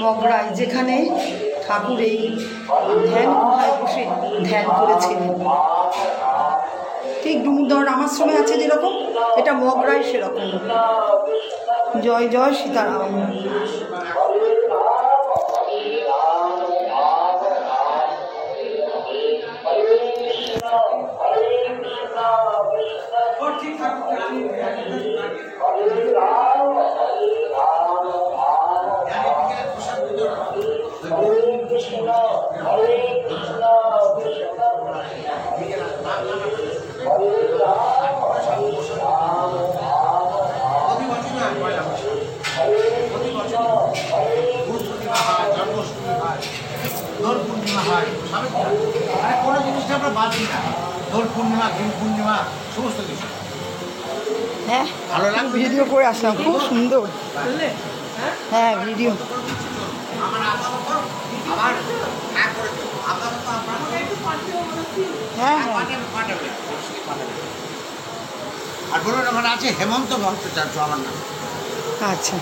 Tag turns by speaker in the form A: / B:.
A: মগরায় যেখানে ঠাকুর এই ধ্যান গুহায় বসে ধ্যান করেছিলেন, ঠিক ডুমুরদহ রামাশ্রমে আছে যেরকম, এটা মগরায় সেরকম। জয় জয় সীতারাম।
B: দোল পূর্ণিমা হয়, কোনো জিনিসটা আমরা বাদ দিই না। দোল পূর্ণিমা, গুরু পূর্ণিমা, সমস্ত কিছু।
A: হ্যাঁ, ভালো লাগে। ভিডিও করে আসলাম, খুব সুন্দর। হ্যাঁ, ভিডিও। হ্যাঁ হ্যাঁ,
B: আর বলুন, ওখানে আছে হেমন্ত ভট্টাচার্য আমার নাম।
A: আচ্ছা।